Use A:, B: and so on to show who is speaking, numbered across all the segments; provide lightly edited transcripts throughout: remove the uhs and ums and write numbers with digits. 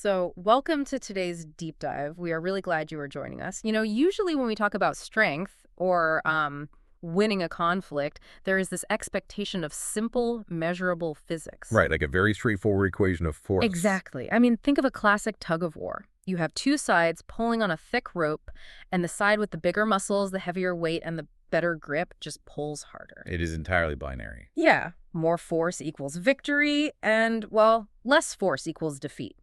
A: So, welcome to today's deep dive. We are really glad you are joining us. Usually when we talk about strength or winning a conflict, there is this expectation of simple, measurable physics.
B: Right, like a very straightforward equation of force.
A: Exactly. I mean, think of a classic tug of war. You have two sides pulling on a thick rope, and the side with the bigger muscles, the heavier weight, and the better grip just pulls harder.
B: It is entirely binary.
A: Yeah, more force equals victory, and, well, less force equals defeat.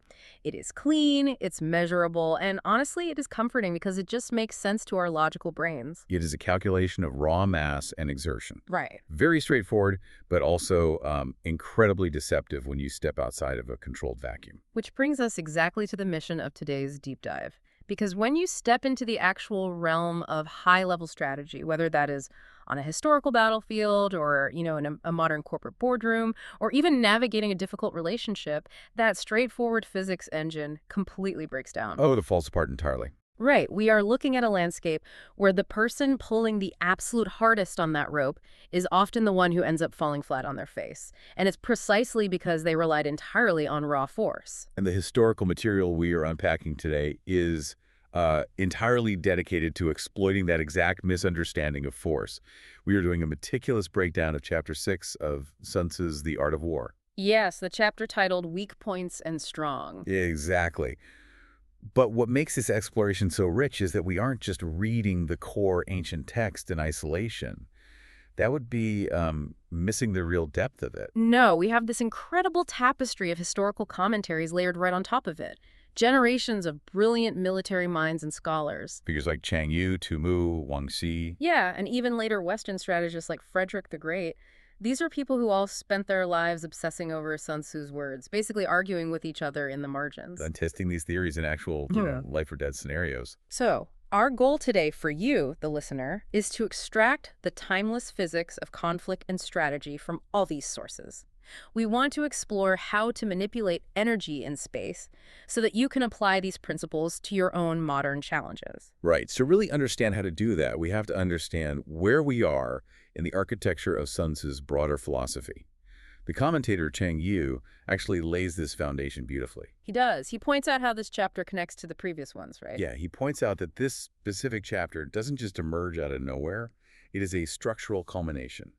A: It is clean, it's measurable, and honestly, it is comforting because it just makes sense to our logical brains.
B: It is a calculation of raw mass and exertion.
A: Right.
B: Very straightforward, but also incredibly deceptive when you step outside of a controlled vacuum.
A: Which brings us exactly to the mission of today's deep dive. Because when you step into the actual realm of high-level strategy, whether that is on a historical battlefield or, in a modern corporate boardroom, or even navigating a difficult relationship, that straightforward physics engine completely breaks down.
B: Oh, it falls apart entirely.
A: Right. We are looking at a landscape where the person pulling the absolute hardest on that rope is often the one who ends up falling flat on their face. And it's precisely because they relied entirely on raw force.
B: And the historical material we are unpacking today is entirely dedicated to exploiting that exact misunderstanding of force. We are doing a meticulous breakdown of Chapter 6 of Sun Tzu's The Art of War.
A: Yes, the chapter titled Weak Points and Strong.
B: Exactly. But what makes this exploration so rich is that we aren't just reading the core ancient text in isolation. That would be missing the real depth of it.
A: No, we have this incredible tapestry of historical commentaries layered right on top of it. Generations of brilliant military minds and scholars.
B: Figures like Chang Yu, Tu Mu, Wang Xi.
A: Yeah, and even later Western strategists like Frederick the Great. These are people who all spent their lives obsessing over Sun Tzu's words, basically arguing with each other in the margins.
B: And testing these theories in actual, life or death scenarios.
A: So, our goal today for you, the listener, is to extract the timeless physics of conflict and strategy from all these sources. We want to explore how to manipulate energy in space so that you can apply these principles to your own modern challenges.
B: Right. So really understand how to do that, we have to understand where we are in the architecture of Sun Tzu's broader philosophy. The commentator Chang Yu actually lays this foundation beautifully.
A: He does. He points out how this chapter connects to the previous ones, right?
B: Yeah, he points out that this specific chapter doesn't just emerge out of nowhere. It is a structural culmination.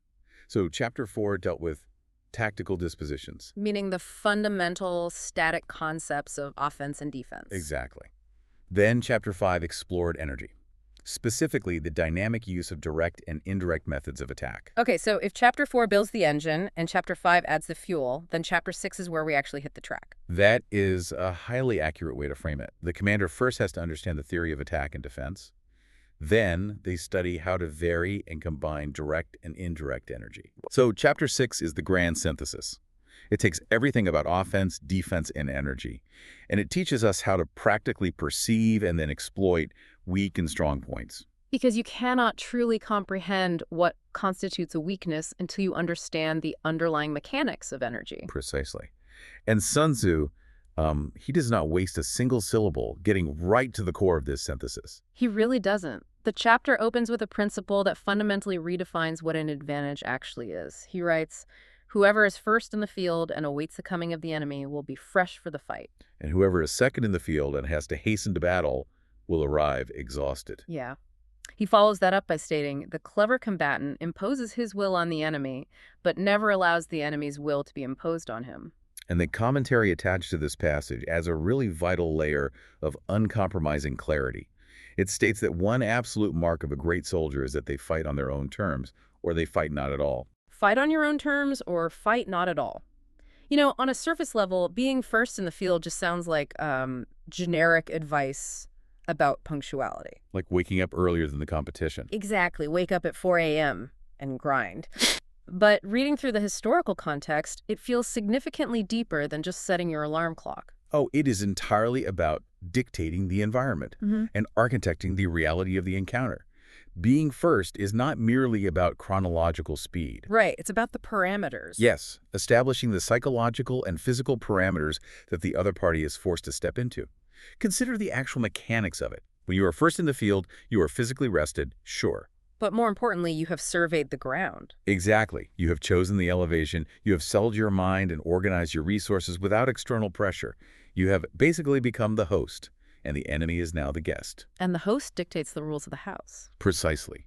B: So Chapter 4 dealt with tactical dispositions.
A: Meaning the fundamental static concepts of offense and defense.
B: Exactly. Then Chapter 5 explored energy, specifically the dynamic use of direct and indirect methods of attack.
A: Okay, so if Chapter 4 builds the engine and Chapter 5 adds the fuel, then Chapter 6 is where we actually hit the track.
B: That is a highly accurate way to frame it. The commander first has to understand the theory of attack and defense. Then they study how to vary and combine direct and indirect energy. So Chapter 6 is the grand synthesis. It takes everything about offense, defense, and energy, and it teaches us how to practically perceive and then exploit weak and strong points.
A: Because you cannot truly comprehend what constitutes a weakness until you understand the underlying mechanics of energy.
B: Precisely. And Sun Tzu, he does not waste a single syllable getting right to the core of this synthesis.
A: He really doesn't. The chapter opens with a principle that fundamentally redefines what an advantage actually is. He writes, "Whoever is first in the field and awaits the coming of the enemy will be fresh for the fight."
B: And whoever is second in the field and has to hasten to battle will arrive exhausted.
A: Yeah. He follows that up by stating, "The clever combatant imposes his will on the enemy, but never allows the enemy's will to be imposed on him."
B: And the commentary attached to this passage adds a really vital layer of uncompromising clarity. It states that one absolute mark of a great soldier is that they fight on their own terms, or they fight not at all.
A: Fight on your own terms or fight not at all. On a surface level, being first in the field just sounds like generic advice about punctuality.
B: Like waking up earlier than the competition.
A: Exactly. Wake up at 4 a.m. and grind. But reading through the historical context, it feels significantly deeper than just setting your alarm clock.
B: Oh, it is entirely about dictating the environment and architecting the reality of the encounter. Being first is not merely about chronological speed.
A: Right. It's about the parameters.
B: Yes, establishing the psychological and physical parameters that the other party is forced to step into. Consider the actual mechanics of it. When you are first in the field, you are physically rested, sure.
A: But more importantly, you have surveyed the ground.
B: Exactly. You have chosen the elevation. You have settled your mind and organized your resources without external pressure. You have basically become the host, and the enemy is now the guest.
A: And the host dictates the rules of the house.
B: Precisely.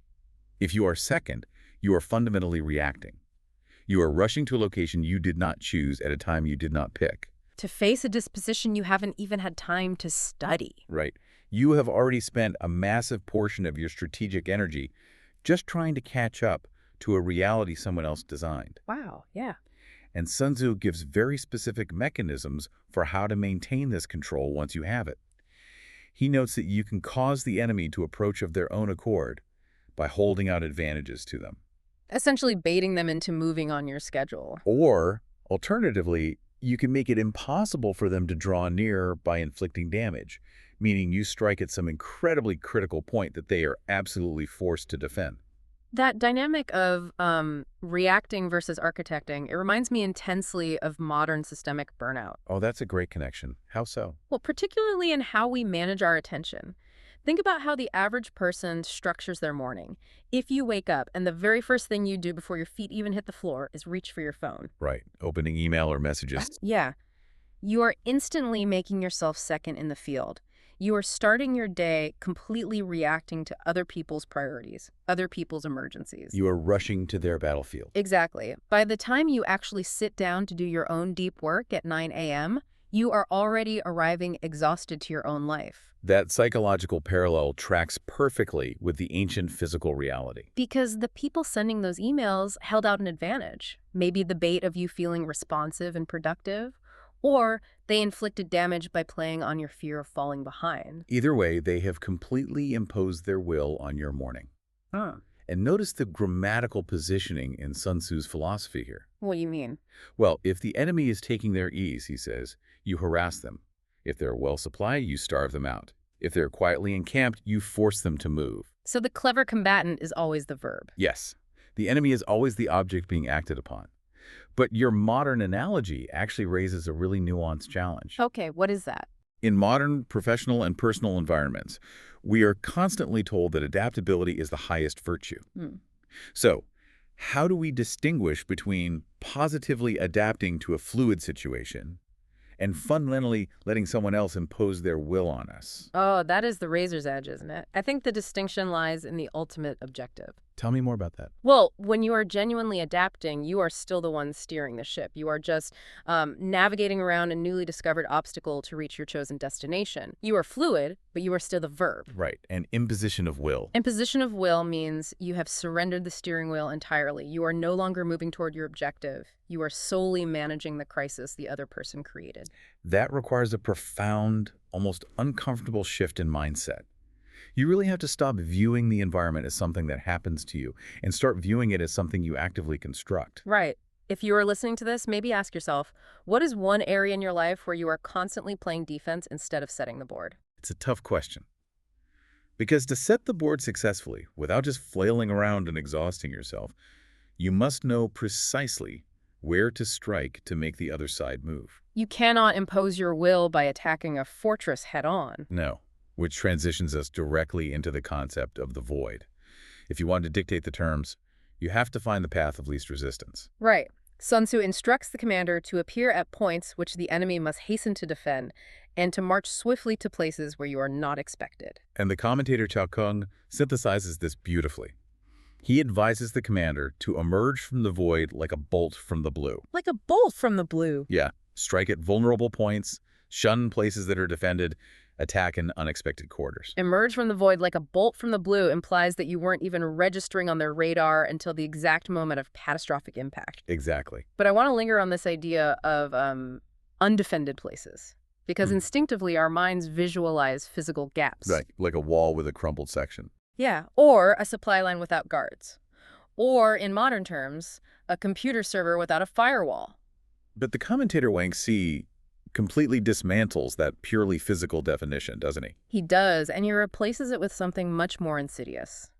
B: If you are second, you are fundamentally reacting. You are rushing to a location you did not choose at a time you did not pick.
A: To face a disposition you haven't even had time to study.
B: Right. You have already spent a massive portion of your strategic energy just trying to catch up to a reality someone else designed.
A: Wow, yeah.
B: And Sun Tzu gives very specific mechanisms for how to maintain this control once you have it. He notes that you can cause the enemy to approach of their own accord by holding out advantages to them.
A: Essentially baiting them into moving on your schedule.
B: Or, alternatively, you can make it impossible for them to draw near by inflicting damage, meaning you strike at some incredibly critical point that they are absolutely forced to defend.
A: That dynamic of reacting versus architecting, it reminds me intensely of modern systemic burnout.
B: Oh, that's a great connection. How so?
A: Well, particularly in how we manage our attention. Think about how the average person structures their morning. If you wake up and the very first thing you do before your feet even hit the floor is reach for your phone.
B: Right. Opening email or messages.
A: Yeah. You are instantly making yourself second in the field. You are starting your day completely reacting to other people's priorities, other people's emergencies.
B: You are rushing to their battlefield.
A: Exactly. By the time you actually sit down to do your own deep work at 9 a.m., you are already arriving exhausted to your own life.
B: That psychological parallel tracks perfectly with the ancient physical reality.
A: Because the people sending those emails held out an advantage. Maybe the bait of you feeling responsive and productive, or they inflicted damage by playing on your fear of falling behind.
B: Either way, they have completely imposed their will on your morning.
A: Huh.
B: And notice the grammatical positioning in Sun Tzu's philosophy here.
A: What do you mean?
B: Well, if the enemy is taking their ease, he says, you harass them. If they're well supplied, you starve them out. If they're quietly encamped, you force them to move.
A: So the clever combatant is always the verb.
B: Yes, the enemy is always the object being acted upon. But your modern analogy actually raises a really nuanced challenge.
A: Okay, what is that?
B: In modern professional and personal environments, we are constantly told that adaptability is the highest virtue. So, how do we distinguish between positively adapting to a fluid situation and fundamentally letting someone else impose their will on us?
A: Oh, that is the razor's edge, isn't it? I think the distinction lies in the ultimate objective.
B: Tell me more about that.
A: Well, when you are genuinely adapting, you are still the one steering the ship. You are just navigating around a newly discovered obstacle to reach your chosen destination. You are fluid, but you are still the verb.
B: Right, an imposition of will.
A: Imposition of will means you have surrendered the steering wheel entirely. You are no longer moving toward your objective. You are solely managing the crisis the other person created.
B: That requires a profound, almost uncomfortable shift in mindset. You really have to stop viewing the environment as something that happens to you and start viewing it as something you actively construct.
A: Right. If you are listening to this, maybe ask yourself, what is one area in your life where you are constantly playing defense instead of setting the board?
B: It's a tough question. Because to set the board successfully, without just flailing around and exhausting yourself, you must know precisely where to strike to make the other side move.
A: You cannot impose your will by attacking a fortress head-on.
B: No, which transitions us directly into the concept of the void. If you want to dictate the terms, you have to find the path of least resistance.
A: Right. Sun Tzu instructs the commander to appear at points which the enemy must hasten to defend, and to march swiftly to places where you are not expected.
B: And the commentator Chao Kung synthesizes this beautifully. He advises the commander to emerge from the void like a bolt from the blue.
A: Like a bolt from the blue.
B: Yeah, strike at vulnerable points, shun places that are defended, attack in unexpected quarters.
A: Emerge from the void like a bolt from the blue implies that you weren't even registering on their radar until the exact moment of catastrophic impact.
B: Exactly.
A: But I want to linger on this idea of undefended places, because instinctively our minds visualize physical gaps.
B: Right, like a wall with a crumpled section.
A: Yeah, or a supply line without guards. Or, in modern terms, a computer server without a firewall.
B: But the commentator Wang Xi completely dismantles that purely physical definition, doesn't he?
A: He does, and he replaces it with something much more insidious.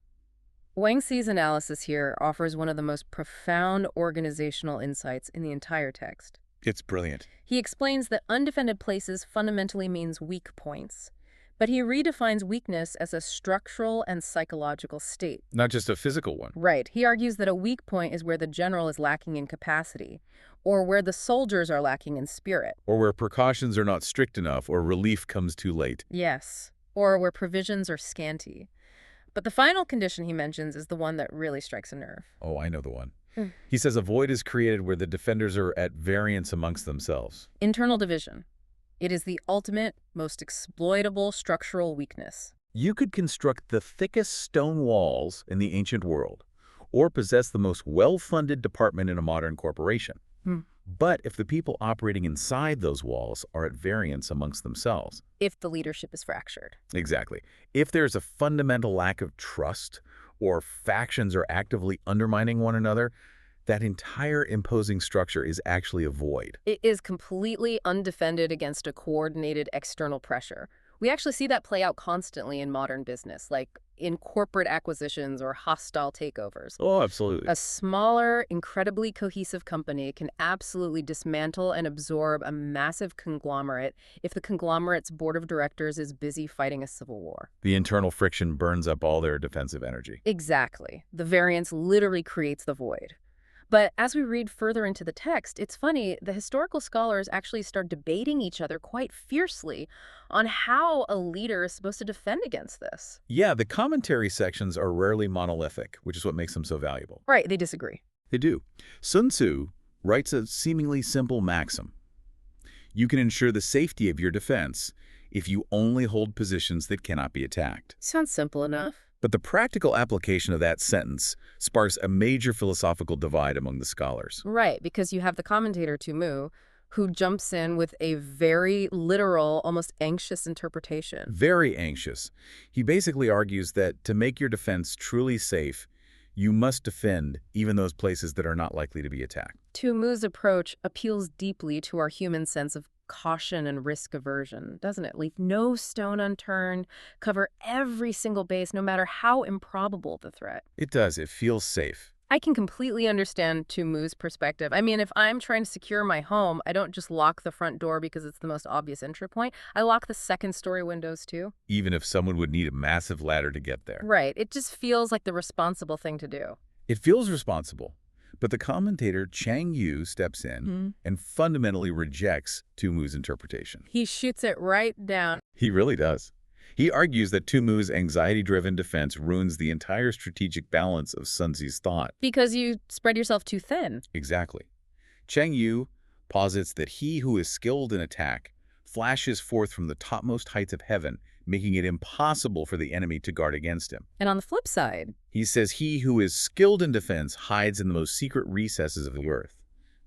A: Wang Xi's analysis here offers one of the most profound organizational insights in the entire text.
B: It's brilliant.
A: He explains that undefended places fundamentally means weak points, But he redefines weakness as a structural and psychological state.
B: Not just a physical one.
A: Right. He argues that a weak point is where the general is lacking in capacity, or where the soldiers are lacking in spirit.
B: Or where precautions are not strict enough or relief comes too late.
A: Yes. Or where provisions are scanty. But the final condition he mentions is the one that really strikes a nerve.
B: Oh, I know the one.
A: Mm.
B: He says a void is created where the defenders are at variance amongst themselves.
A: Internal division. It is the ultimate, most exploitable structural weakness.
B: You could construct the thickest stone walls in the ancient world, or possess the most well-funded department in a modern corporation.
A: Hmm.
B: But if the people operating inside those walls are at variance amongst themselves.
A: If the leadership is fractured.
B: Exactly. If there's a fundamental lack of trust, or factions are actively undermining one another, that entire imposing structure is actually a void.
A: It is completely undefended against a coordinated external pressure. We actually see that play out constantly in modern business, like in corporate acquisitions or hostile takeovers.
B: Oh, absolutely.
A: A smaller, incredibly cohesive company can absolutely dismantle and absorb a massive conglomerate if the conglomerate's board of directors is busy fighting a civil war.
B: The internal friction burns up all their defensive energy.
A: Exactly. The variance literally creates the void. But as we read further into the text, it's funny, the historical scholars actually start debating each other quite fiercely on how a leader is supposed to defend against this.
B: Yeah, the commentary sections are rarely monolithic, which is what makes them so valuable.
A: Right, they disagree.
B: They do. Sun Tzu writes a seemingly simple maxim. You can ensure the safety of your defense if you only hold positions that cannot be attacked.
A: Sounds simple enough.
B: But the practical application of that sentence sparks a major philosophical divide among the scholars.
A: Right, because you have the commentator Tumu, who jumps in with a very literal, almost anxious interpretation.
B: Very anxious. He basically argues that to make your defense truly safe, you must defend even those places that are not likely to be attacked.
A: Tumu's approach appeals deeply to our human sense of caution and risk aversion, doesn't it? Leave no stone unturned, cover every single base, no matter how improbable the threat.
B: It does. It feels safe.
A: I can completely understand Tumu's perspective. I mean, if I'm trying to secure my home, I don't just lock the front door because it's the most obvious entry point. I lock the second-story windows, too.
B: Even if someone would need a massive ladder to get there.
A: Right. It just feels like the responsible thing to do.
B: It feels responsible. But the commentator Chang Yu steps in and fundamentally rejects Tumu's interpretation.
A: He shoots it right down.
B: He really does. He argues that Tumu's anxiety-driven defense ruins the entire strategic balance of Sun Tzu's thought.
A: Because you spread yourself too thin.
B: Exactly. Chang Yu posits that he who is skilled in attack flashes forth from the topmost heights of heaven, making it impossible for the enemy to guard against him.
A: And on the flip side,
B: He says he who is skilled in defense hides in the most secret recesses of the earth,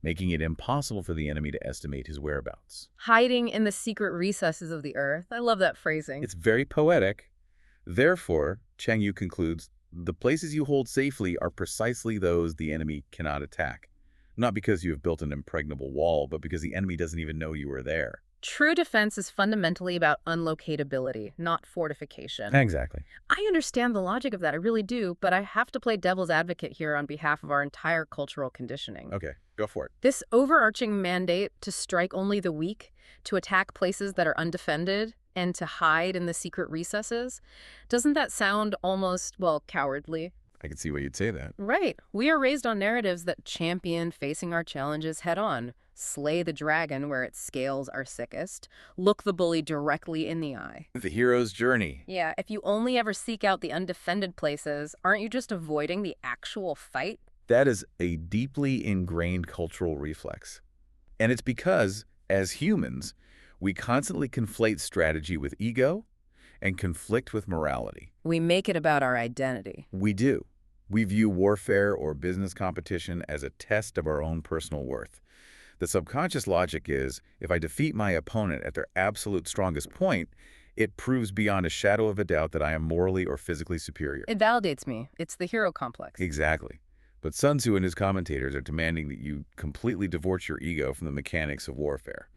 B: making it impossible for the enemy to estimate his whereabouts.
A: hiding in the secret recesses of the earth. I love that phrasing.
B: It's very poetic. Therefore, Chang Yu concludes, the places you hold safely are precisely those the enemy cannot attack. Not because you have built an impregnable wall, but because the enemy doesn't even know you are there.
A: True defense is fundamentally about unlocatability, not fortification.
B: Exactly.
A: I understand the logic of that, I really do, but I have to play devil's advocate here on behalf of our entire cultural conditioning.
B: Okay, go for it.
A: This overarching mandate to strike only the weak, to attack places that are undefended, and to hide in the secret recesses, doesn't that sound almost, well, cowardly?
B: I can see why you'd say that.
A: Right. We are raised on narratives that champion facing our challenges head on, slay the dragon where its scales are sickest, look the bully directly in the eye.
B: The hero's journey.
A: Yeah, if you only ever seek out the undefended places, aren't you just avoiding the actual fight?
B: That is a deeply ingrained cultural reflex. And it's because, as humans, we constantly conflate strategy with ego and conflict with morality.
A: We make it about our identity.
B: We do. We view warfare or business competition as a test of our own personal worth. The subconscious logic is, if I defeat my opponent at their absolute strongest point, it proves beyond a shadow of a doubt that I am morally or physically superior.
A: It validates me. It's the hero complex.
B: Exactly. But Sun Tzu and his commentators are demanding that you completely divorce your ego from the mechanics of warfare.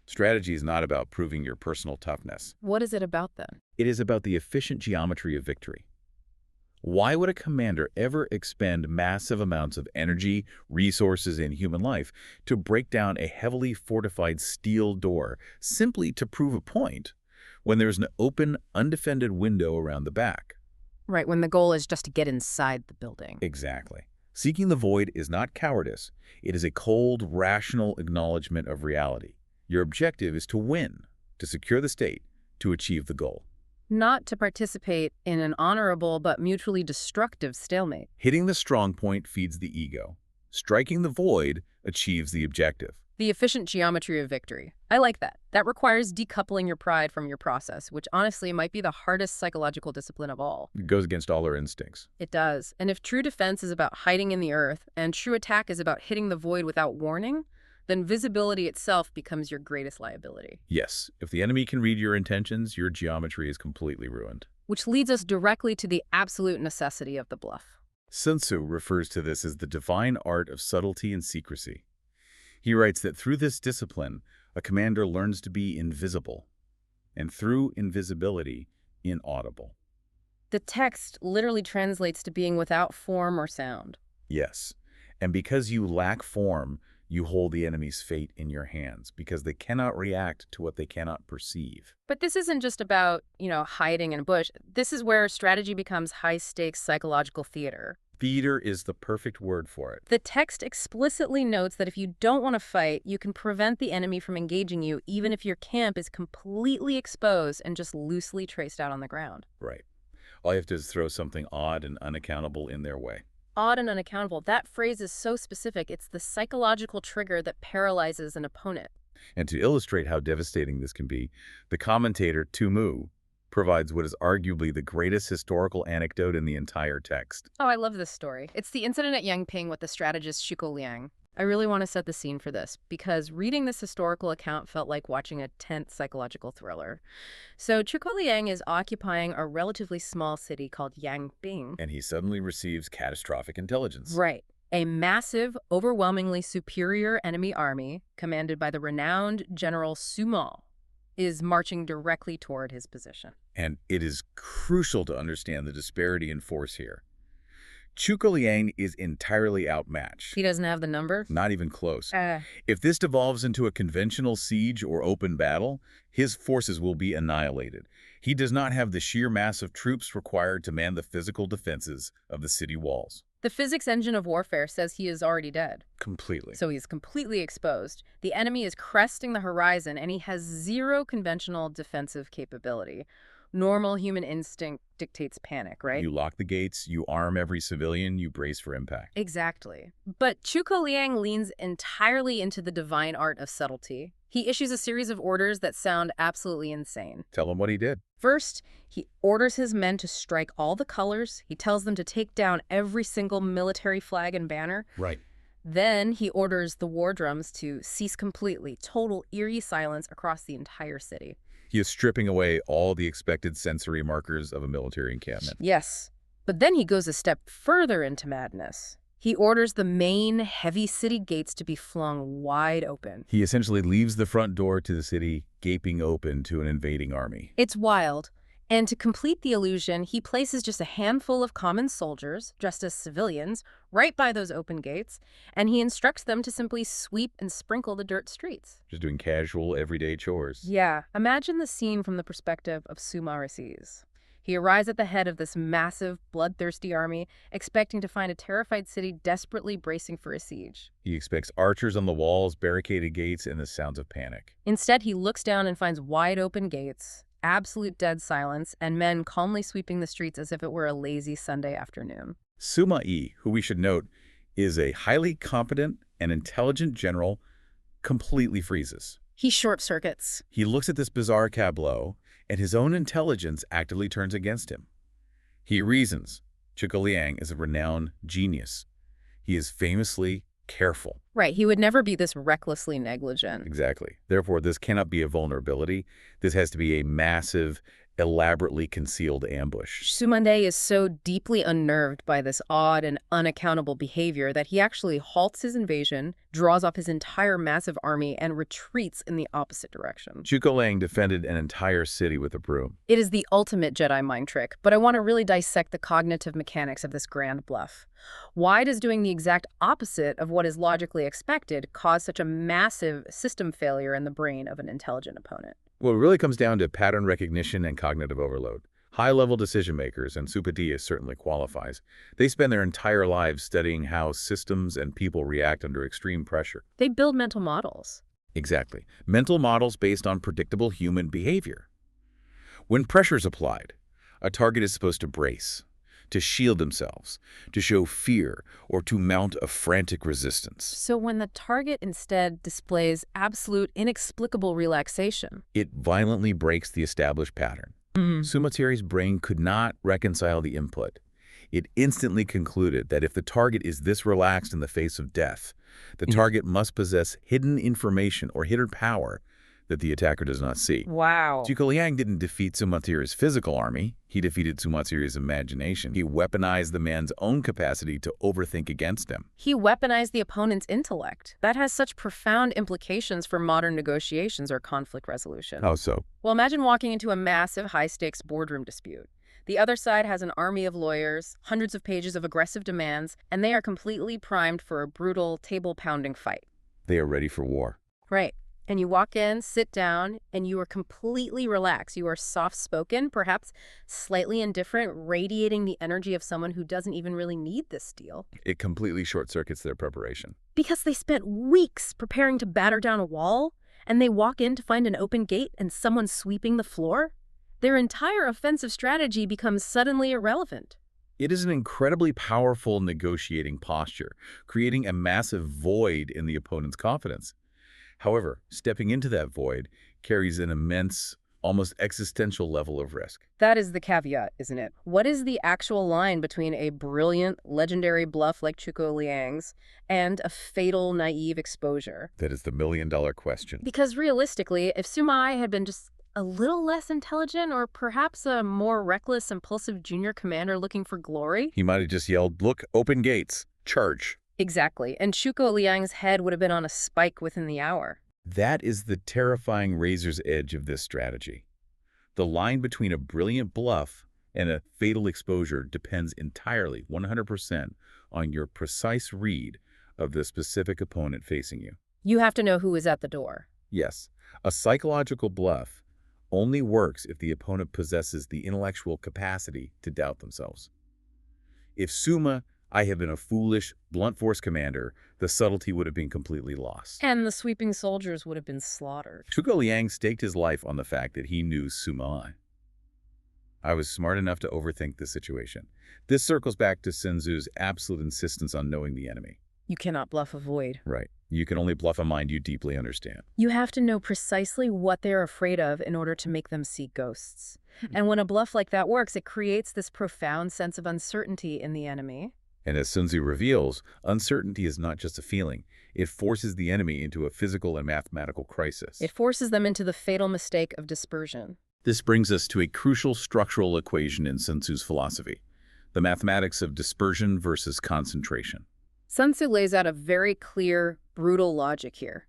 B: Strategy is not about proving your personal toughness.
A: What is it about then?
B: It is about the efficient geometry of victory. Why would a commander ever expend massive amounts of energy, resources, and human life to break down a heavily fortified steel door simply to prove a point when there's an open, undefended window around the back.
A: Right, when the goal is just to get inside the building.
B: Exactly. Seeking the void is not cowardice. It is a cold, rational acknowledgement of reality. Your objective is to win, to secure the state, to achieve the goal.
A: Not to participate in an honorable but mutually destructive stalemate.
B: Hitting the strong point feeds the ego. Striking the void achieves the objective.
A: The efficient geometry of victory. I like that. That requires decoupling your pride from your process, which honestly might be the hardest psychological discipline of all.
B: It goes against all our instincts.
A: It does. And if true defense is about hiding in the earth, and true attack is about hitting the void without warning, then visibility itself becomes your greatest liability.
B: Yes, if the enemy can read your intentions, your geometry is completely ruined.
A: Which leads us directly to the absolute necessity of the bluff.
B: Sun Tzu refers to this as the divine art of subtlety and secrecy. He writes that through this discipline, a commander learns to be invisible, and through invisibility, inaudible.
A: The text literally translates to being without form or sound.
B: Yes, and because you lack form, you hold the enemy's fate in your hands, because they cannot react to what they cannot perceive.
A: But this isn't just about, hiding in a bush. This is where strategy becomes high-stakes psychological theater.
B: Theater is the perfect word for it.
A: The text explicitly notes that if you don't want to fight, you can prevent the enemy from engaging you, even if your camp is completely exposed and just loosely traced out on the ground.
B: Right. All you have to do is throw something odd and unaccountable in their way.
A: Odd and unaccountable. That phrase is so specific. It's the psychological trigger that paralyzes an opponent.
B: And to illustrate how devastating this can be, the commentator Topmost provides what is arguably the greatest historical anecdote in the entire text.
A: Oh, I love this story. It's the incident at Yangping with the strategist Zhuge Liang. I really want to set the scene for this, because reading this historical account felt like watching a tense psychological thriller. So Zhuge Liang is occupying a relatively small city called Yangping.
B: And he suddenly receives catastrophic intelligence.
A: Right. A massive, overwhelmingly superior enemy army, commanded by the renowned General Sima, is marching directly toward his position.
B: And it is crucial to understand the disparity in force here. Zhuge Liang is entirely outmatched.
A: He doesn't have the number?
B: Not even close. If this devolves into a conventional siege or open battle, his forces will be annihilated. He does not have the sheer mass of troops required to man the physical defenses of the city walls.
A: The physics engine of warfare says he is already dead.
B: Completely.
A: So he's completely exposed. The enemy is cresting the horizon, and he has zero conventional defensive capability. Normal human instinct dictates panic, right?
B: You lock the gates, you arm every civilian, you brace for impact.
A: Exactly. But Zhuge Liang leans entirely into the divine art of subtlety. He issues a series of orders that sound absolutely insane.
B: Tell him what he did.
A: First, he orders his men to strike all the colors. He tells them to take down every single military flag and banner.
B: Right.
A: Then he orders the war drums to cease completely, total eerie silence across the entire city.
B: He is stripping away all the expected sensory markers of a military encampment.
A: Yes, but then he goes a step further into madness. He orders the main, heavy city gates to be flung wide open.
B: He essentially leaves the front door to the city gaping open to an invading army.
A: It's wild. And to complete the illusion, he places just a handful of common soldiers, dressed as civilians, right by those open gates, and he instructs them to simply sweep and sprinkle the dirt streets.
B: Just doing casual, everyday chores.
A: Yeah, imagine the scene from the perspective of Suma. He arrives at the head of this massive, bloodthirsty army, expecting to find a terrified city desperately bracing for a siege.
B: He expects archers on the walls, barricaded gates, and the sounds of panic.
A: Instead, he looks down and finds wide open gates, absolute dead silence, and men calmly sweeping the streets as if it were a lazy Sunday afternoon.
B: Sima Yi, who we should note, is a highly competent and intelligent general, completely freezes.
A: He short-circuits.
B: He looks at this bizarre tableau, and his own intelligence actively turns against him. He reasons Zhuge Liang is a renowned genius. He is famously careful.
A: Right, he would never be this recklessly negligent.
B: Exactly. Therefore, this cannot be a vulnerability. This has to be a massive, elaborately concealed ambush.
A: Sumande is so deeply unnerved by this odd and unaccountable behavior that he actually halts his invasion, draws off his entire massive army, and retreats in the opposite direction.
B: Zhuge Liang defended an entire city with a broom.
A: It is the ultimate Jedi mind trick, but I want to really dissect the cognitive mechanics of this grand bluff. Why does doing the exact opposite of what is logically expected cause such a massive system failure in the brain of an intelligent opponent?
B: Well, it really comes down to pattern recognition and cognitive overload. High-level decision makers, and Supadiya certainly qualifies, they spend their entire lives studying how systems and people react under extreme pressure.
A: They build mental models.
B: Exactly. Mental models based on predictable human behavior. When pressure is applied, a target is supposed to brace, to shield themselves, to show fear, or to mount a frantic resistance.
A: So when the target instead displays absolute, inexplicable relaxation.
B: It violently breaks the established pattern. Sumateri's brain could not reconcile the input. It instantly concluded that if the target is this relaxed in the face of death, the target must possess hidden information or hidden power that the attacker does not see.
A: Wow.
B: Zhuge Liang didn't defeat Sumateri's physical army. He defeated Sumateri's imagination. He weaponized the man's own capacity to overthink against him.
A: He weaponized the opponent's intellect. That has such profound implications for modern negotiations or conflict resolution.
B: How so?
A: Well, imagine walking into a massive, high-stakes boardroom dispute. The other side has an army of lawyers, hundreds of pages of aggressive demands, and they are completely primed for a brutal, table-pounding fight.
B: They are ready for war.
A: Right. And you walk in, sit down, and you are completely relaxed. You are soft-spoken, perhaps slightly indifferent, radiating the energy of someone who doesn't even really need this deal.
B: It completely short-circuits their preparation.
A: Because they spent weeks preparing to batter down a wall, and they walk in to find an open gate and someone sweeping the floor. Their entire offensive strategy becomes suddenly irrelevant.
B: It is an incredibly powerful negotiating posture, creating a massive void in the opponent's confidence. However, stepping into that void carries an immense, almost existential level of risk.
A: That is the caveat, isn't it? What is the actual line between a brilliant, legendary bluff like Zhuge Liang's and a fatal, naive exposure?
B: That is the million-dollar question.
A: Because realistically, if Sima Ai had been just a little less intelligent or perhaps a more reckless, impulsive junior commander looking for glory?
B: He might have just yelled, "Look, open gates, charge."
A: Exactly, and Zhuge Liang's head would have been on a spike within the hour.
B: That is the terrifying razor's edge of this strategy. The line between a brilliant bluff and a fatal exposure depends entirely, 100%, on your precise read of the specific opponent facing you.
A: You have to know who is at the door.
B: Yes, a psychological bluff only works if the opponent possesses the intellectual capacity to doubt themselves. If Suma I had been a foolish, blunt force commander, the subtlety would have been completely lost.
A: And the sweeping soldiers would have been slaughtered.
B: Zhuge Liang staked his life on the fact that he knew Sima Ai. I was smart enough to overthink the situation. This circles back to Sun Tzu's absolute insistence on knowing the enemy.
A: You cannot bluff a void.
B: Right. You can only bluff a mind you deeply understand.
A: You have to know precisely what they're afraid of in order to make them see ghosts. And when a bluff like that works, it creates this profound sense of uncertainty in the enemy.
B: And as Sun Tzu reveals, uncertainty is not just a feeling. It forces the enemy into a physical and mathematical crisis.
A: It forces them into the fatal mistake of dispersion.
B: This brings us to a crucial structural equation in Sun Tzu's philosophy, the mathematics of dispersion versus concentration.
A: Sun Tzu lays out a very clear, brutal logic here.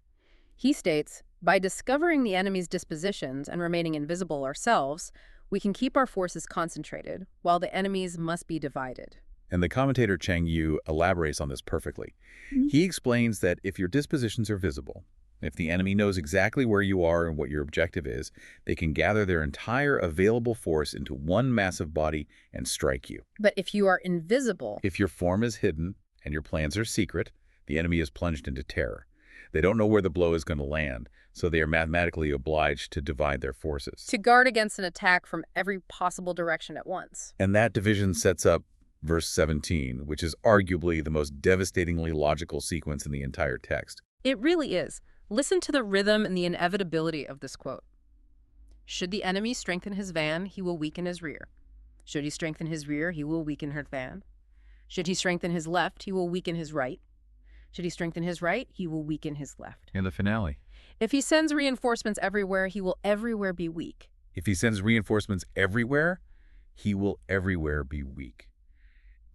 A: He states, by discovering the enemy's dispositions and remaining invisible ourselves, we can keep our forces concentrated, while the enemies must be divided.
B: And the commentator Chang Yu elaborates on this perfectly. He explains that if your dispositions are visible, if the enemy knows exactly where you are and what your objective is, they can gather their entire available force into one massive body and strike you.
A: But if you are invisible,
B: if your form is hidden and your plans are secret, the enemy is plunged into terror. They don't know where the blow is going to land, so they are mathematically obliged to divide their forces.
A: To guard against an attack from every possible direction at once.
B: And that division sets up verse 17, which is arguably the most devastatingly logical sequence in the entire text.
A: It really is. Listen to the rhythm and the inevitability of this quote. Should the enemy strengthen his van, he will weaken his rear. Should he strengthen his rear, he will weaken his van. Should he strengthen his left, he will weaken his right. Should he strengthen his right, he will weaken his left.
B: In the finale.
A: If he sends reinforcements everywhere, he will everywhere be weak.
B: If he sends reinforcements everywhere, he will everywhere be weak.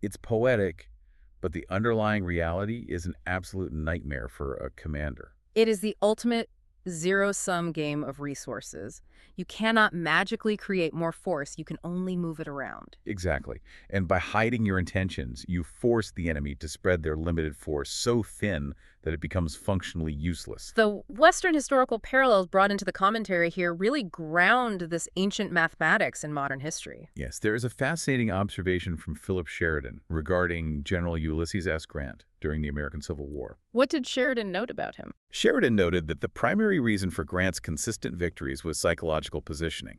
B: It's poetic, but the underlying reality is an absolute nightmare for a commander.
A: It is the ultimate zero-sum game of resources. You cannot magically create more force. You can only move it around.
B: Exactly. And by hiding your intentions, you force the enemy to spread their limited force so thin that it becomes functionally useless.
A: The Western historical parallels brought into the commentary here really ground this ancient mathematics in modern history.
B: Yes, there is a fascinating observation from Philip Sheridan regarding General Ulysses S. Grant during the American Civil War.
A: What did Sheridan note about him?
B: Sheridan noted that the primary reason for Grant's consistent victories was psychological positioning.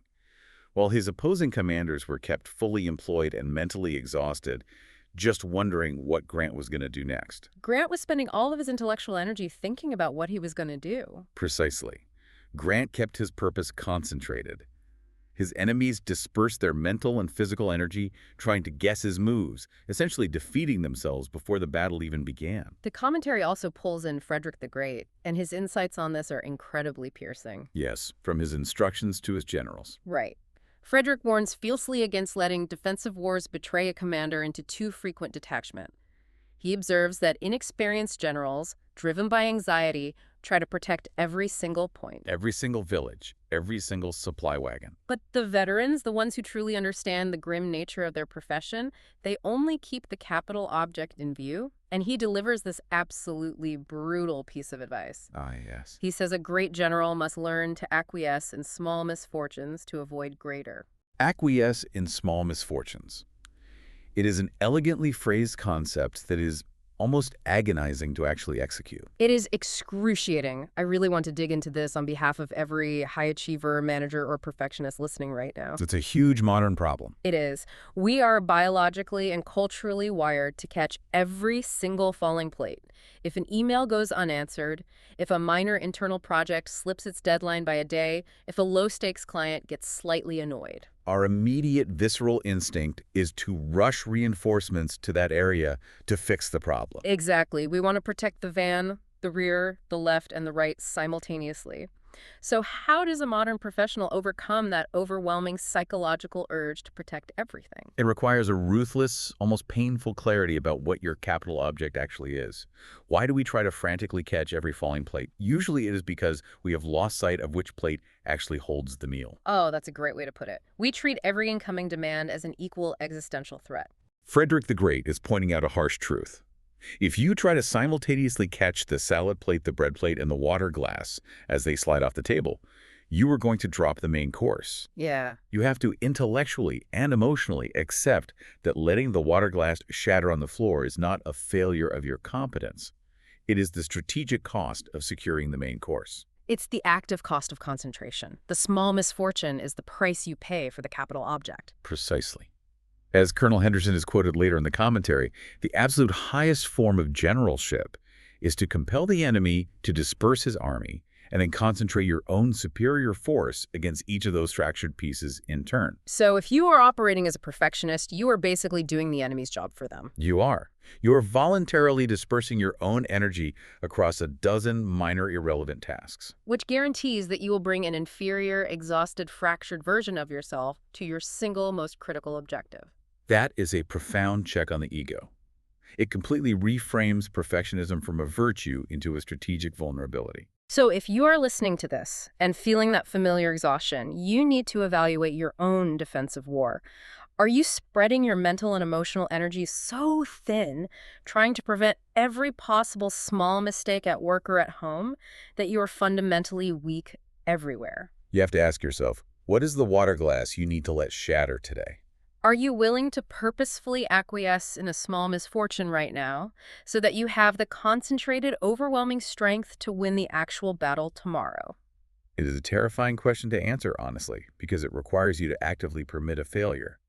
B: While his opposing commanders were kept fully employed and mentally exhausted, just wondering what Grant was going to do next.
A: Grant was spending all of his intellectual energy thinking about what he was going to do.
B: Precisely. Grant kept his purpose concentrated. His enemies dispersed their mental and physical energy trying to guess his moves, essentially defeating themselves before the battle even began.
A: The commentary also pulls in Frederick the Great, and his insights on this are incredibly piercing.
B: Yes, from his instructions to his generals.
A: Right. Frederick warns fiercely against letting defensive wars betray a commander into too frequent detachment. He observes that inexperienced generals, driven by anxiety, try to protect every single point.
B: Every single village, every single supply wagon.
A: But the veterans, the ones who truly understand the grim nature of their profession, they only keep the capital object in view, and he delivers this absolutely brutal piece of advice.
B: Ah, yes.
A: He says a great general must learn to acquiesce in small misfortunes to avoid greater.
B: Acquiesce in small misfortunes. It is an elegantly phrased concept that is almost agonizing to actually execute.
A: It is excruciating. I really want to dig into this on behalf of every high achiever, manager, or perfectionist listening right now.
B: It's a huge modern problem.
A: It is. We are biologically and culturally wired to catch every single falling plate. If an email goes unanswered, if a minor internal project slips its deadline by a day, if a low-stakes client gets slightly annoyed.
B: Our immediate visceral instinct is to rush reinforcements to that area to fix the problem.
A: Exactly. We want to protect the van, the rear, the left, and the right simultaneously. So how does a modern professional overcome that overwhelming psychological urge to protect everything?
B: It requires a ruthless, almost painful clarity about what your capital object actually is. Why do we try to frantically catch every falling plate? Usually it is because we have lost sight of which plate actually holds the meal.
A: Oh, that's a great way to put it. We treat every incoming demand as an equal existential threat.
B: Frederick the Great is pointing out a harsh truth. If you try to simultaneously catch the salad plate, the bread plate, and the water glass as they slide off the table, you are going to drop the main course.
A: Yeah.
B: You have to intellectually and emotionally accept that letting the water glass shatter on the floor is not a failure of your competence. It is the strategic cost of securing the main course.
A: It's the active cost of concentration. The small misfortune is the price you pay for the capital object.
B: Precisely. As Colonel Henderson is quoted later in the commentary, the absolute highest form of generalship is to compel the enemy to disperse his army and then concentrate your own superior force against each of those fractured pieces in turn.
A: So if you are operating as a perfectionist, you are basically doing the enemy's job for them.
B: You are. You are voluntarily dispersing your own energy across a dozen minor irrelevant tasks.
A: Which guarantees that you will bring an inferior, exhausted, fractured version of yourself to your single most critical objective.
B: That is a profound check on the ego. It completely reframes perfectionism from a virtue into a strategic vulnerability.
A: So if you are listening to this and feeling that familiar exhaustion, you need to evaluate your own defensive war. Are you spreading your mental and emotional energy so thin, trying to prevent every possible small mistake at work or at home, that you are fundamentally weak everywhere?
B: You have to ask yourself, what is the water glass you need to let shatter today?
A: Are you willing to purposefully acquiesce in a small misfortune right now so that you have the concentrated, overwhelming strength to win the actual battle tomorrow?
B: It is a terrifying question to answer, honestly, because it requires you to actively permit a failure.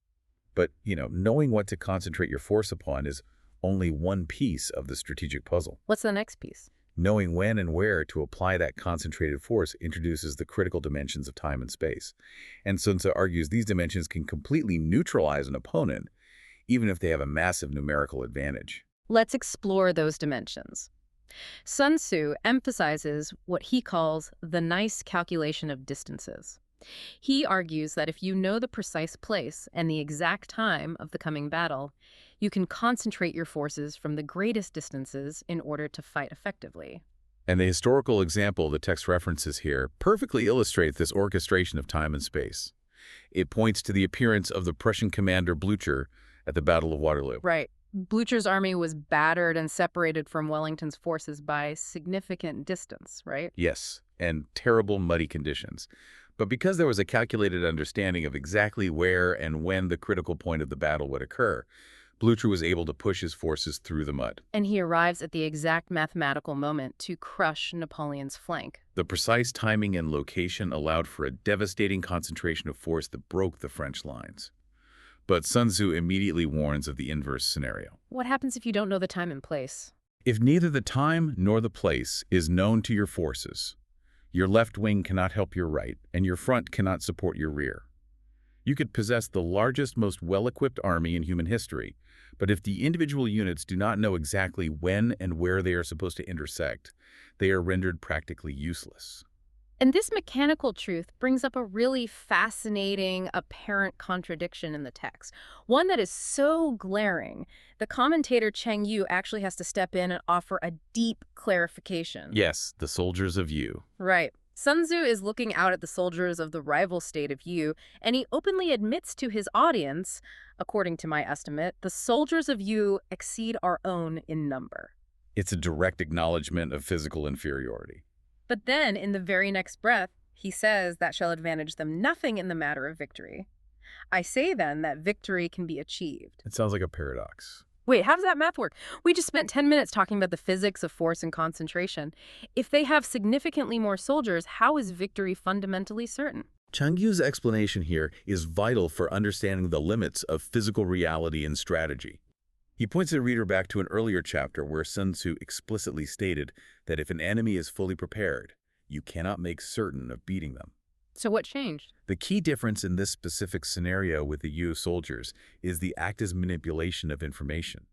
B: But, knowing what to concentrate your force upon is only one piece of the strategic puzzle.
A: What's the next piece?
B: Knowing when and where to apply that concentrated force introduces the critical dimensions of time and space. And Sun Tzu argues these dimensions can completely neutralize an opponent, even if they have a massive numerical advantage.
A: Let's explore those dimensions. Sun Tzu emphasizes what he calls the nice calculation of distances. He argues that if you know the precise place and the exact time of the coming battle, you can concentrate your forces from the greatest distances in order to fight effectively.
B: And the historical example the text references here perfectly illustrates this orchestration of time and space. It points to the appearance of the Prussian commander Blücher at the Battle of Waterloo.
A: Right. Blucher's army was battered and separated from Wellington's forces by significant distance, right?
B: Yes, and terrible muddy conditions. But because there was a calculated understanding of exactly where and when the critical point of the battle would occur, Blucher was able to push his forces through the mud.
A: And he arrives at the exact mathematical moment to crush Napoleon's flank.
B: The precise timing and location allowed for a devastating concentration of force that broke the French lines. But Sun Tzu immediately warns of the inverse scenario.
A: What happens if you don't know the time and place?
B: If neither the time nor the place is known to your forces, your left wing cannot help your right, and your front cannot support your rear. You could possess the largest, most well-equipped army in human history, but if the individual units do not know exactly when and where they are supposed to intersect, they are rendered practically useless.
A: And this mechanical truth brings up a really fascinating, apparent contradiction in the text. One that is so glaring, the commentator Cheng Yu actually has to step in and offer a deep clarification.
B: Yes, the soldiers of Yu.
A: Right. Sun Tzu is looking out at the soldiers of the rival state of Yu, and he openly admits to his audience, according to my estimate, the soldiers of Yu exceed our own in number.
B: It's a direct acknowledgement of physical inferiority.
A: But then, in the very next breath, he says that shall advantage them nothing in the matter of victory. I say then that victory can be achieved.
B: It sounds like a paradox.
A: Wait, how does that math work? We just spent 10 minutes talking about the physics of force and concentration. If they have significantly more soldiers, how is victory fundamentally certain?
B: Cheng Yu's explanation here is vital for understanding the limits of physical reality and strategy. He points the reader back to an earlier chapter where Sun Tzu explicitly stated that if an enemy is fully prepared, you cannot make certain of beating them.
A: So what changed?
B: The key difference in this specific scenario with the Yu soldiers is the act as manipulation of information.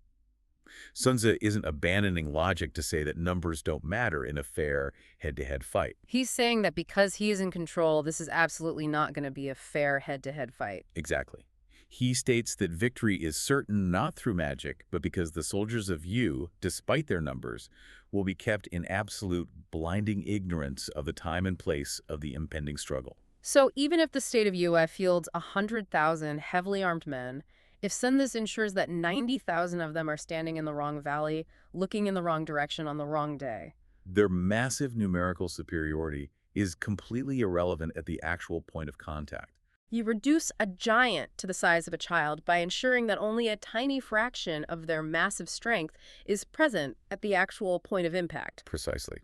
B: Sun Tzu isn't abandoning logic to say that numbers don't matter in a fair head-to-head fight.
A: He's saying that because he is in control, this is absolutely not going to be a fair head-to-head fight.
B: Exactly. He states that victory is certain not through magic, but because the soldiers of Yu, despite their numbers, will be kept in absolute, blinding ignorance of the time and place of the impending struggle.
A: So even if the state of Yu fields 100,000 heavily armed men, if Sun Tzu ensures that 90,000 of them are standing in the wrong valley, looking in the wrong direction on the wrong day,
B: their massive numerical superiority is completely irrelevant at the actual point of contact.
A: you reduce a giant to the size of a child by ensuring that only a tiny fraction of their massive strength is present at the actual point of impact.
B: Precisely.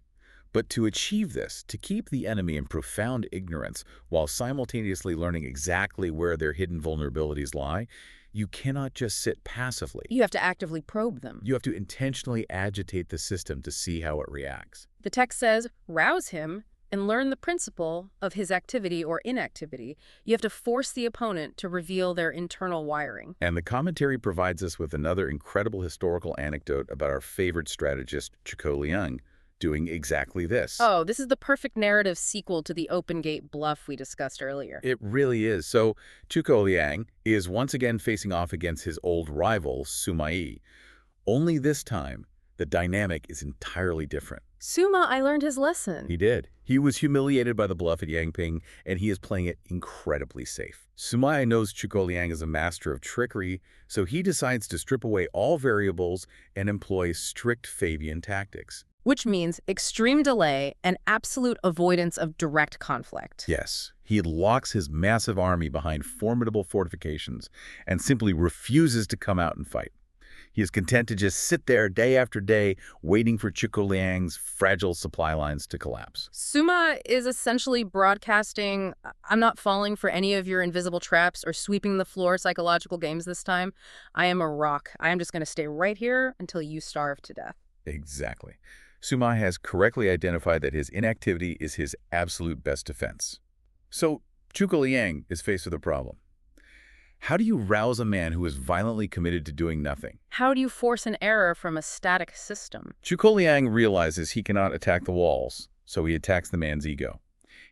B: But to achieve this, to keep the enemy in profound ignorance while simultaneously learning exactly where their hidden vulnerabilities lie, you cannot just sit passively.
A: You have to actively probe them.
B: You have to intentionally agitate the system to see how it reacts.
A: The text says, rouse him and learn the principle of his activity or inactivity. You have to force the opponent to reveal their internal wiring.
B: And the commentary provides us with another incredible historical anecdote about our favorite strategist, Zhuge Liang, doing exactly this.
A: Oh, this is the perfect narrative sequel to the open gate bluff we discussed earlier.
B: It really is. So Zhuge Liang is once again facing off against his old rival, Sima. Only this time, the dynamic is entirely different.
A: Suma, I learned his lesson.
B: He did. He was humiliated by the bluff at Yangping, and he is playing it incredibly safe. Sumai knows Zhuge Liang is a master of trickery, so he decides to strip away all variables and employ strict Fabian tactics.
A: Which means extreme delay and absolute avoidance of direct conflict.
B: Yes, he locks his massive army behind formidable fortifications and simply refuses to come out and fight. He is content to just sit there day after day, waiting for Zhuge Liang's fragile supply lines to collapse.
A: Suma is essentially broadcasting, I'm not falling for any of your invisible traps or sweeping the floor psychological games this time. I am a rock. I am just going to stay right here until you starve to death.
B: Exactly. Suma has correctly identified that his inactivity is his absolute best defense. So Zhuge Liang is faced with a problem. How do you rouse a man who is violently committed to doing nothing?
A: How do you force an error from a static system?
B: Zhuge Liang realizes he cannot attack the walls, so he attacks the man's ego.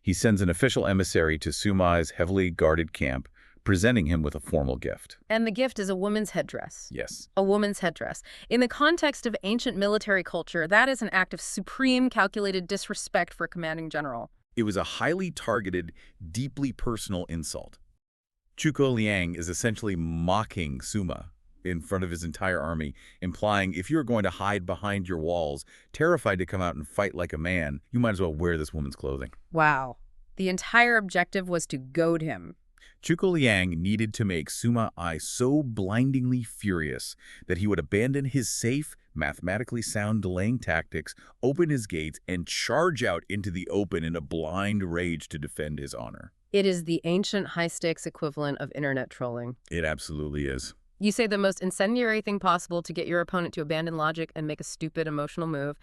B: He sends an official emissary to Sumai's heavily guarded camp, presenting him with a formal gift.
A: And the gift is a woman's headdress.
B: Yes.
A: A woman's headdress. In the context of ancient military culture, that is an act of supreme calculated disrespect for a commanding general.
B: It was a highly targeted, deeply personal insult. Zhuge Liang is essentially mocking Suma. in front of his entire army, implying if you're going to hide behind your walls, terrified to come out and fight like a man, you might as well wear this woman's clothing.
A: Wow. The entire objective was to goad him.
B: Zhuge Liang needed to make Sima Ai so blindingly furious that he would abandon his safe, mathematically sound delaying tactics, open his gates, and charge out into the open in a blind rage to defend his honor.
A: It is the ancient high-stakes equivalent of internet trolling.
B: It absolutely is.
A: You say the most incendiary thing possible to get your opponent to abandon logic and make a stupid emotional move.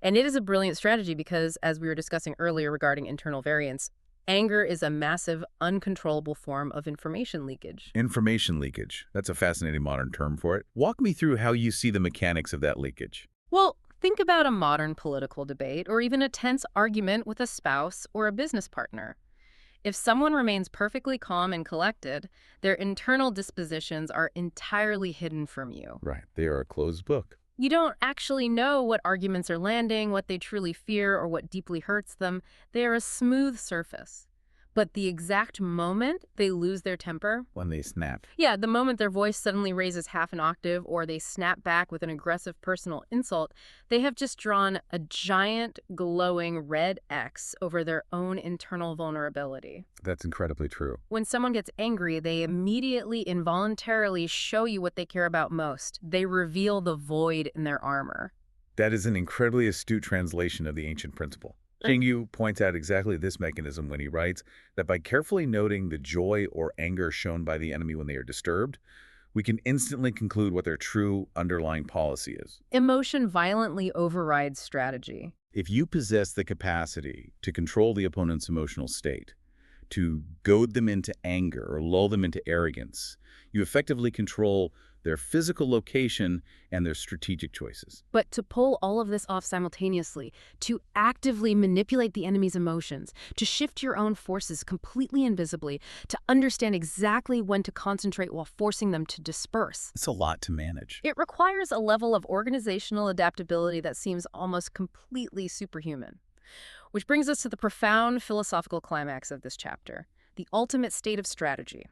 A: And it is a brilliant strategy because, as we were discussing earlier regarding internal variance, anger is a massive, uncontrollable form of information leakage.
B: Information leakage. That's a fascinating modern term for it. Walk me through how you see the mechanics of that leakage.
A: Well, think about a modern political debate or even a tense argument with a spouse or a business partner. If someone remains perfectly calm and collected, their internal dispositions are entirely hidden from you.
B: Right. They are a closed book.
A: You don't actually know what arguments are landing, what they truly fear, or what deeply hurts them. They are a smooth surface. But the exact moment they lose their temper,
B: When they snap.
A: yeah, the moment their voice suddenly raises half an octave or they snap back with an aggressive personal insult, they have just drawn a giant, glowing red X over their own internal vulnerability.
B: That's incredibly true.
A: When someone gets angry, they immediately, involuntarily show you what they care about most. They reveal the void in their armor.
B: That is an incredibly astute translation of the ancient principle. Xingyu points out exactly this mechanism when he writes that by carefully noting the joy or anger shown by the enemy when they are disturbed, we can instantly conclude what their true underlying policy is.
A: Emotion violently overrides strategy.
B: If you possess the capacity to control the opponent's emotional state, to goad them into anger or lull them into arrogance, you effectively control their physical location and their strategic choices.
A: But to pull all of this off simultaneously, to actively manipulate the enemy's emotions, to shift your own forces completely invisibly, to understand exactly when to concentrate while forcing them to disperse.
B: It's a lot to manage.
A: It requires a level of organizational adaptability that seems almost completely superhuman. Which brings us to the profound philosophical climax of this chapter, the ultimate state of strategy.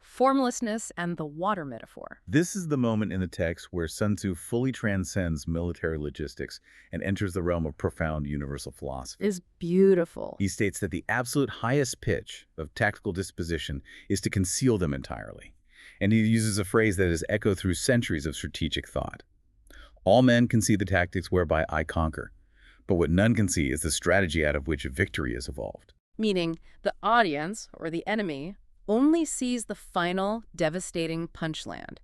A: Formlessness and the water metaphor.
B: This is the moment in the text where Sun Tzu fully transcends military logistics and enters the realm of profound universal philosophy.
A: Is beautiful.
B: He states that the absolute highest pitch of tactical disposition is to conceal them entirely. And he uses a phrase that has echoed through centuries of strategic thought. All men can see the tactics whereby I conquer, but what none can see is the strategy out of which victory is evolved.
A: Meaning the audience, or the enemy, only sees the final, devastating punchland.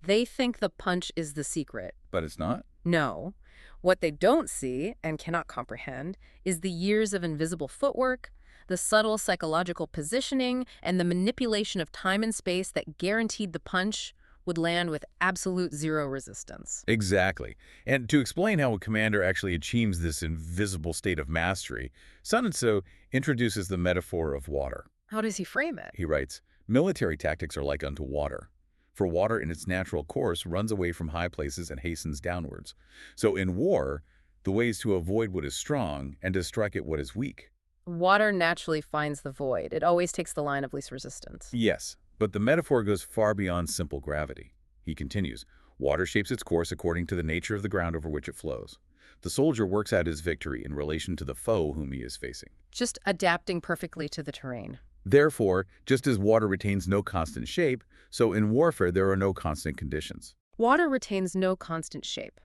A: They think the punch is the secret.
B: But it's not?
A: No. What they don't see, and cannot comprehend, is the years of invisible footwork, the subtle psychological positioning, and the manipulation of time and space that guaranteed the punch would land with absolute zero resistance.
B: Exactly. And to explain how a commander actually achieves this invisible state of mastery, Sun Tzu introduces the metaphor of water.
A: How does he frame it?
B: He writes, military tactics are like unto water. For water in its natural course runs away from high places and hastens downwards. So in war, the way is to avoid what is strong and to strike at what is weak.
A: Water naturally finds the void. It always takes the line of least resistance.
B: Yes, but the metaphor goes far beyond simple gravity. He continues, water shapes its course according to the nature of the ground over which it flows. The soldier works out his victory in relation to the foe whom he is facing.
A: Just adapting perfectly to the terrain.
B: Therefore, just as water retains no constant shape, so in warfare there are no constant conditions.
A: Water retains no constant shape.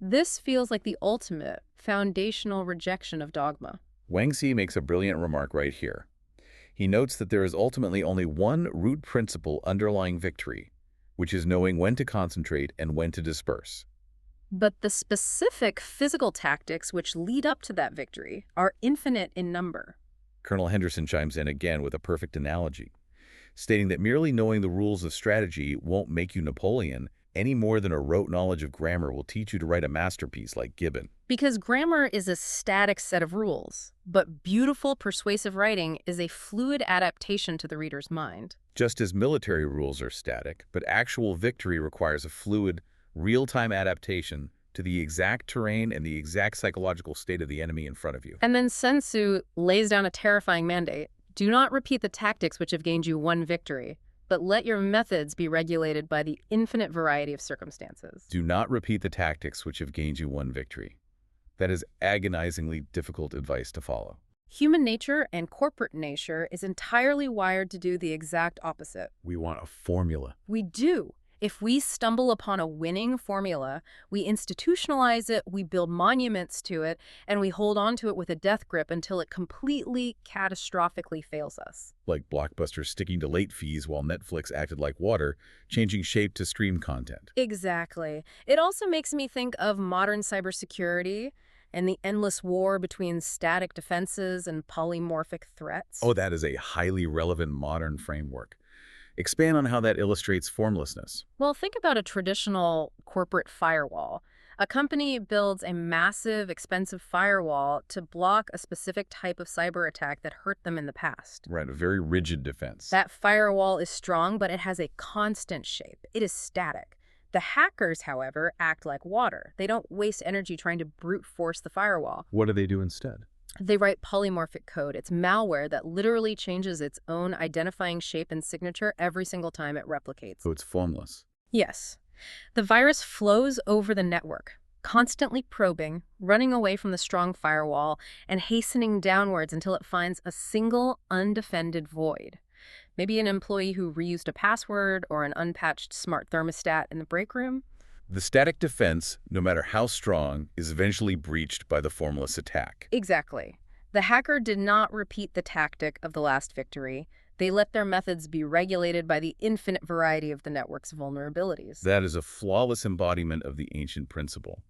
A: This feels like the ultimate, foundational rejection of dogma.
B: Wang Xi makes a brilliant remark right here. He notes that there is ultimately only one root principle underlying victory, which is knowing when to concentrate and when to disperse.
A: But the specific physical tactics which lead up to that victory are infinite in number.
B: Colonel Henderson chimes in again with a perfect analogy, stating that merely knowing the rules of strategy won't make you Napoleon any more than a rote knowledge of grammar will teach you to write a masterpiece like Gibbon.
A: Because grammar is a static set of rules, but beautiful, persuasive writing is a fluid adaptation to the reader's mind.
B: Just as military rules are static, but actual victory requires a fluid, real-time adaptation to the exact terrain and the exact psychological state of the enemy in front of you.
A: And then Sun Tzu lays down a terrifying mandate. Do not repeat the tactics which have gained you one victory. but let your methods be regulated by the infinite variety of circumstances.
B: Do not repeat the tactics which have gained you one victory. That is agonizingly difficult advice to follow.
A: Human nature and corporate nature is entirely wired to do the exact opposite.
B: We want a formula.
A: We do. If we stumble upon a winning formula, we institutionalize it, we build monuments to it, and we hold on to it with a death grip until it completely, catastrophically fails us.
B: Like Blockbuster sticking to late fees while Netflix acted like water, changing shape to stream content.
A: Exactly. It also makes me think of modern cybersecurity and the endless war between static defenses and polymorphic threats.
B: Oh, that is a highly relevant modern framework. Expand on how that illustrates formlessness.
A: Well, think about a traditional corporate firewall. A company builds a massive, expensive firewall to block a specific type of cyber attack that hurt them in the past.
B: Right, a very rigid defense.
A: That firewall is strong, but it has a constant shape. It is static. The hackers, however, act like water. They don't waste energy trying to brute force the firewall.
B: What do they do instead?
A: They write polymorphic code. It's malware that literally changes its own identifying shape and signature every single time it replicates.
B: So it's formless.
A: Yes. The virus flows over the network, constantly probing, running away from the strong firewall, and hastening downwards until it finds a single undefended void. Maybe an employee who reused a password or an unpatched smart thermostat in the break room.
B: The static defense, no matter how strong, is eventually breached by the formless attack.
A: Exactly. The hacker did not repeat the tactic of the last victory. They let their methods be regulated by the infinite variety of the network's vulnerabilities.
B: That is a flawless embodiment of the ancient principle.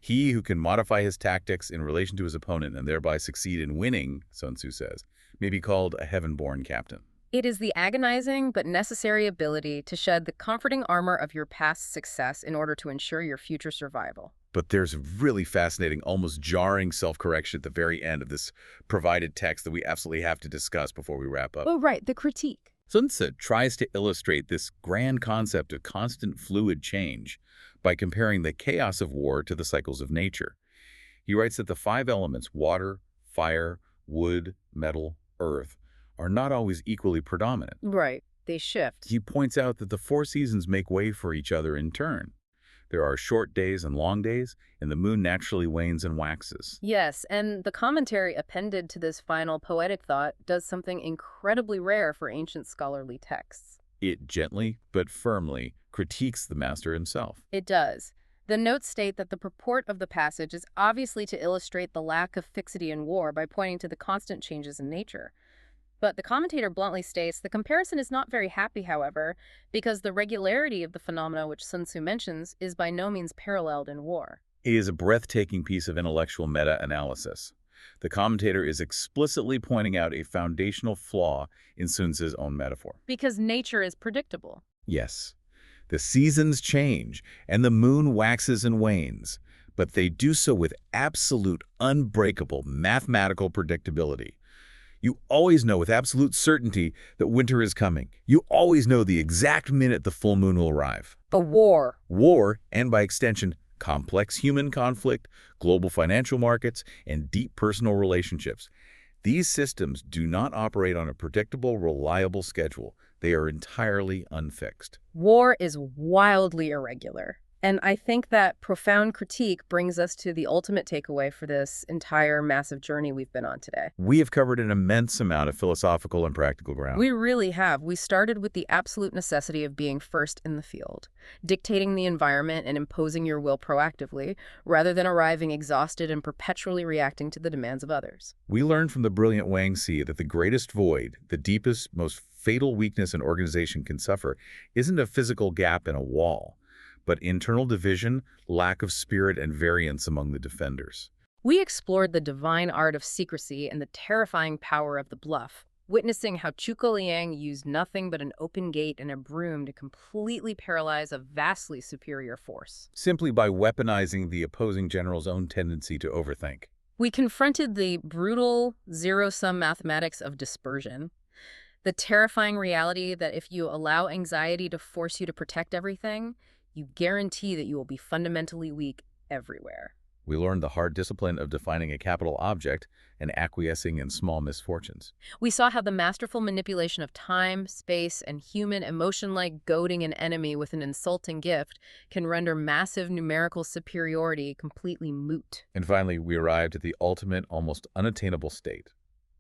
B: He who can modify his tactics in relation to his opponent and thereby succeed in winning, Sun Tzu says, may be called a heaven-born captain.
A: It is the agonizing but necessary ability to shed the comforting armor of your past success in order to ensure your future survival.
B: But there's a really fascinating, almost jarring self-correction at the very end of this provided text that we absolutely have to discuss before we wrap up.
A: Oh, right, the critique.
B: Sun Tzu tries to illustrate this grand concept of constant fluid change by comparing the chaos of war to the cycles of nature. He writes that the five elements, water, fire, wood, metal, earth, are not always equally predominant.
A: Right, they shift.
B: He points out that the four seasons make way for each other in turn. There are short days and long days, and the moon naturally wanes and waxes.
A: Yes, and the commentary appended to this final poetic thought does something incredibly rare for ancient scholarly texts.
B: It gently, but firmly, critiques the master himself.
A: It does. The notes state that the purport of the passage is obviously to illustrate the lack of fixity in war by pointing to the constant changes in nature. But the commentator bluntly states the comparison is not very happy, however, because the regularity of the phenomena which Sun Tzu mentions is by no means paralleled in war.
B: It is a breathtaking piece of intellectual meta-analysis. The commentator is explicitly pointing out a foundational flaw in Sun Tzu's own metaphor.
A: Because nature is predictable.
B: Yes, the seasons change, and the moon waxes and wanes, but they do so with absolute, unbreakable mathematical predictability. You always know with absolute certainty that winter is coming. You always know the exact minute the full moon will arrive.
A: A war.
B: War, and by extension, complex human conflict, global financial markets, and deep personal relationships. These systems do not operate on a predictable, reliable schedule. They are entirely unfixed.
A: War is wildly irregular. And I think that profound critique brings us to the ultimate takeaway for this entire massive journey we've been on today.
B: We have covered an immense amount of philosophical and practical ground.
A: We really have. We started with the absolute necessity of being first in the field, dictating the environment and imposing your will proactively, rather than arriving exhausted and perpetually reacting to the demands of others.
B: We learned from the brilliant Wang Xi that the greatest void, the deepest, most fatal weakness an organization can suffer, isn't a physical gap in a wall, but internal division, lack of spirit, and variance among the defenders.
A: We explored the divine art of secrecy and the terrifying power of the bluff, witnessing how Zhuge Liang used nothing but an open gate and a broom to completely paralyze a vastly superior force.
B: Simply by weaponizing the opposing general's own tendency to overthink.
A: We confronted the brutal zero-sum mathematics of dispersion, the terrifying reality that if you allow anxiety to force you to protect everything, you guarantee that you will be fundamentally weak everywhere.
B: We learned the hard discipline of defining a capital object and acquiescing in small misfortunes.
A: We saw how the masterful manipulation of time, space, and human emotion like goading an enemy with an insulting gift can render massive numerical superiority completely moot.
B: And finally, we arrived at the ultimate, almost unattainable state: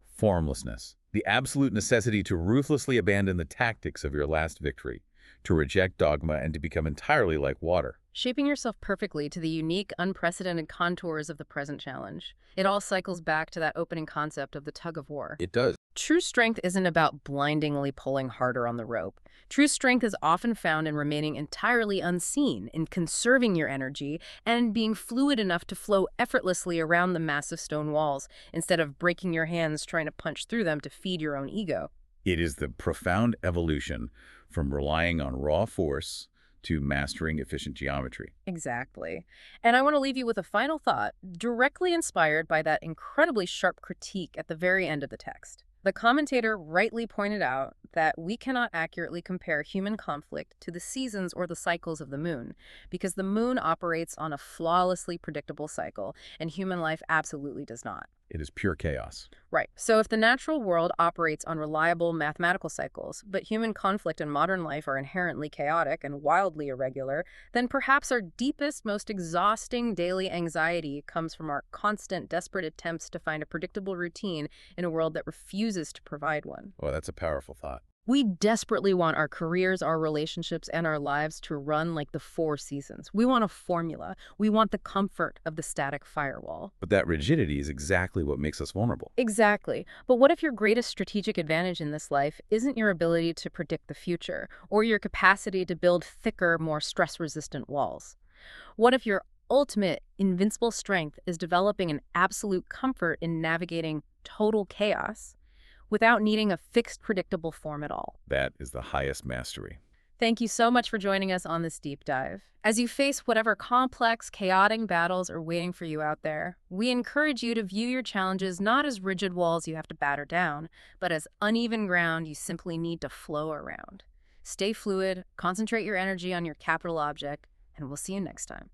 B: formlessness. The absolute necessity to ruthlessly abandon the tactics of your last victory, to reject dogma and to become entirely like water.
A: Shaping yourself perfectly to the unique, unprecedented contours of the present challenge. It all cycles back to that opening concept of the tug of war.
B: It does.
A: True strength isn't about blindingly pulling harder on the rope. True strength is often found in remaining entirely unseen, in conserving your energy, and being fluid enough to flow effortlessly around the massive stone walls, instead of breaking your hands trying to punch through them to feed your own ego.
B: It is the profound evolution from relying on raw force to mastering efficient geometry.
A: Exactly. And I want to leave you with a final thought, directly inspired by that incredibly sharp critique at the very end of the text. The commentator rightly pointed out that we cannot accurately compare human conflict to the seasons or the cycles of the moon, because the moon operates on a flawlessly predictable cycle, and human life absolutely does not.
B: It is pure chaos.
A: Right. So if the natural world operates on reliable mathematical cycles, but human conflict and modern life are inherently chaotic and wildly irregular, then perhaps our deepest, most exhausting daily anxiety comes from our constant, desperate attempts to find a predictable routine in a world that refuses to provide one.
B: Oh, that's a powerful thought.
A: We desperately want our careers, our relationships, and our lives to run like the four seasons. We want a formula. We want the comfort of the static firewall.
B: But that rigidity is exactly what makes us vulnerable.
A: Exactly. But what if your greatest strategic advantage in this life isn't your ability to predict the future, or your capacity to build thicker, more stress-resistant walls? What if your ultimate invincible strength is developing an absolute comfort in navigating total chaos without needing a fixed, predictable form at all?
B: That is the highest mastery.
A: Thank you so much for joining us on this deep dive. As you face whatever complex, chaotic battles are waiting for you out there, we encourage you to view your challenges not as rigid walls you have to batter down, but as uneven ground you simply need to flow around. Stay fluid, concentrate your energy on your capital object, and we'll see you next time.